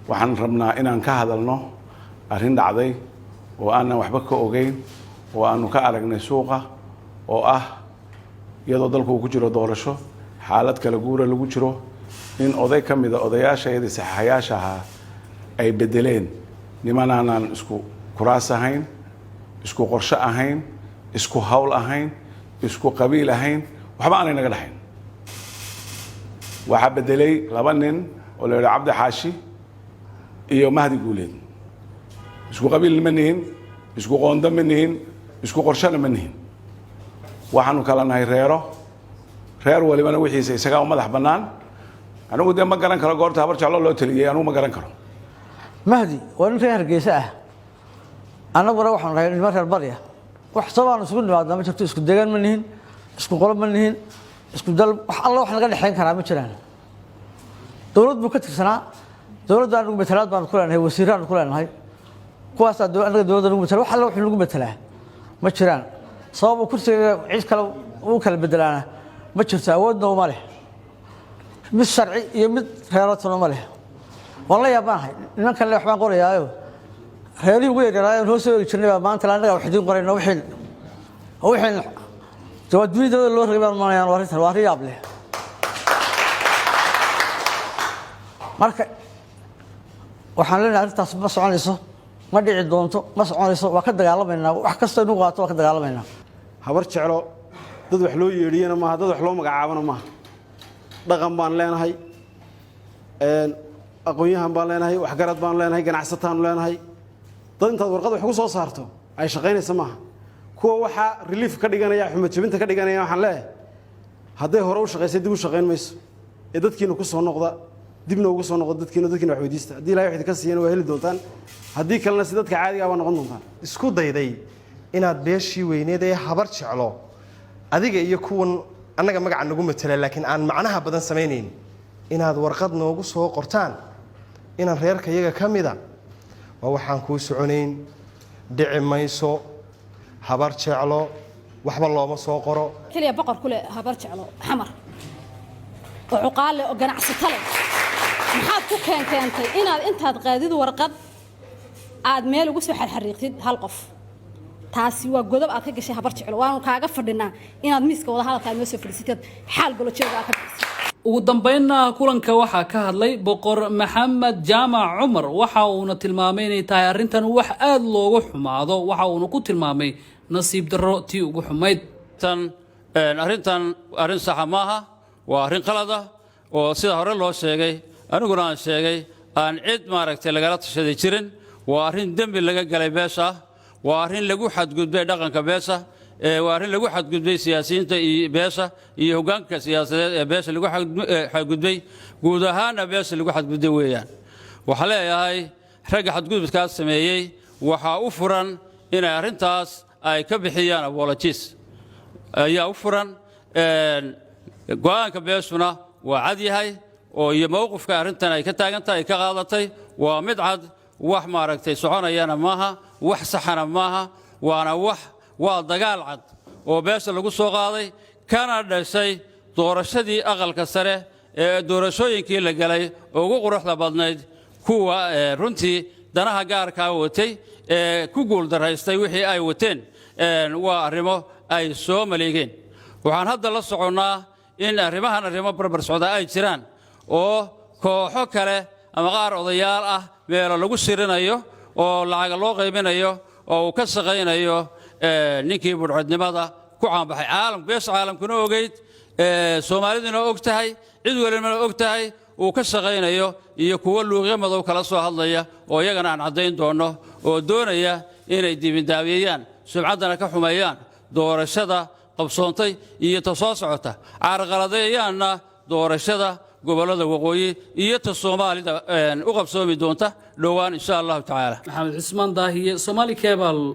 waxaan rabnaa inaan ka hadalno arrin dhacday oo aanan waxba ka ogeyn oo aanu ka aragnay suuqa oo ah iyadoo dalku uu ku jiro doorasho xaalad kala guura lagu jiro in oday ka mid ah odayaashayadii saxaxayaasha ahaa ay bedeleen nimanaanan isku kuraas ahayn isku qorshe ahayn isku hawl ahayn isku qabiil ahayn waxba aanay naga dhaxayn waxaa bedelay laba nin oo la yidhaha cabdi xaashi iyo mahdi guuleed isku qabiilna ma nihin isku qoonda ma nihin isku qorshana ma nihin waxaanu kala nahay reer walibana wixiisa isagaa u madax bannaan anigu dee ma garan karo goorta habar jeclo loo taliyey anigu ma garan karo mahdi waa nin reer Hargeysa ah annaguna waxaan nahay niman reer Barya wax sababaan isugu nimaadna ma jirto isku deegaan ma nihin isku qolob ma nihin isku dal wax alla wax naga dhaxayn karaa ma jiraan dawlad buu ka tirsanaa dawladda anigu matalaad baan ku leenahay wasiiraan ku leenahay kuwaas anaga dawladda anigu matalaad wax alla wax lagu matalaa ma jiraan sabab uu kursiga cid kale uu kala bedelaana ma jirto awoodna uma leh mid sharci iyo mid reeratuna ma leh والله يا باهي نمك اللي وحنا قرية أيوه هذه وين رأي هو سوي كذا ما أنت لأنك وحدين قرية وحين تودي ده اللي رجال ما يعني وارث الوارث يابله مركب وحنا لنا أنت بس عنيسه ما دي عدونته بس عنيسه وكذا قال منا وحكست نقاط وكذا قال منا habar jeclo dad wax loo yeeriyana ma dad wax loo magacaabana ma dhaqan baan leenahay aqoonyahan baan leenahay wax garad baan leenahay ganacsataan leenahay dad inta warqad wax ku soo saarto ay shaqeynaysa ma kuwa waxa relief ka dhiganaya xumad jabinta ka dhiganaya waxaan leeyahay haday hore u shaqeysay dib u shaqeyn mayso ee dadkiina ku soo noqda dibna ugu soo noqda dadkiina wax weydiista hadii ilaahay wax ka siiyana waa heli doontaan hadii kalena si dadka caadiga ah noqon doontaan isku dayday inaad beeshii weyneed ee habar jeclo adiga iyo kuwan annaga magaca nagu matala laakiin aan macnaha badan sameeyeen inaad warqad noogu soo qortaan inaan reerka iyaga kamida waa waxaan ku soconayn dhici mayso habar jeclo waxba looma soo qoro kaliya boqor kule habar jeclo xamar oo cuqaale oo ganacsato leh maxaad ku keentay inaad intaad qaadid warqad aad meel ugu soo xariiqtid hal qof taasi waa godob aad ka gashay habar jeclo waan kaaga fadhinaa inaad miiska wada hadalka noo soo fadhiisatid xaal golojeeda ka bixisay ugu dambeynna kulanka waxa ka hadlay boqor maxamed jaamac cumar waxa uu tilmaamay inay tahay arintan wax aad loogu xumaado waxa uu ku tilmaamay nasiib darro tii ugu xumayd arintan arin sax maaha waa arin qalad ah oo sida hore loo sheegay aniguna aan sheegay aan cid maaragtay laga tashaday jirin waa arin dambi laga galay beesha waa arin lagu xadgudbay dhaqanka beesha waa arin lagu xadgudbay siyaasiyiinta iyo beesha iyo hoggaanka siyaasadeed ee beesha lagu xadgudbay guud ahaan beesha lagu xadgudbay weeyaan waxa leeyahay rag xadgudubkaas sameeyay waxa u furan in arintaas ay ka bixiyaan apologies ayaa u furan go'aanka beeshuna waa cad yahay oo iyo mowqifka arintan ay ka taagantahay ka qaadatay waa mid cad wax maaragtay soconayana maaha wax saxana maaha waana wax waa dagaal cad oo beesha lagu soo qaaday kana dhashay doorashadii aqalka sare ee doorashooyinkii la galay ugu quruxda badnayd kuwa runtii danaha gaarka watay ee ku guul daraystay wixii ay wateen waa arrimo ay soo maleegeen waxaan hadda la soconnaa in arrimo barbar socda ay jiraan oo kooxo kale ama qaar odayaal ah meelo lagu sirinayo oo lacag loo qaybinayo oo uu ka shaqeynayo ninkii budcadnimada ku caanbaxay beesha caalamkuna ogeyd Soomaaliduna og tahay cid walibana og tahay uu ka shaqeynayo iyo kuwa luuqyo madow kala soo hadlaya oo iyagana aan cadeyn doono oo doonaya inay dibindaawiyaan sumcaddana ka xumeeyaan doorashada qabsoontay iyo soo socota carqaladeeyaana doorashada gobolada waqooyi iyo Soomaalida u qabsoomi doonta dhawaan insha Allah taala maxamed cismaan daahiye Somali Cable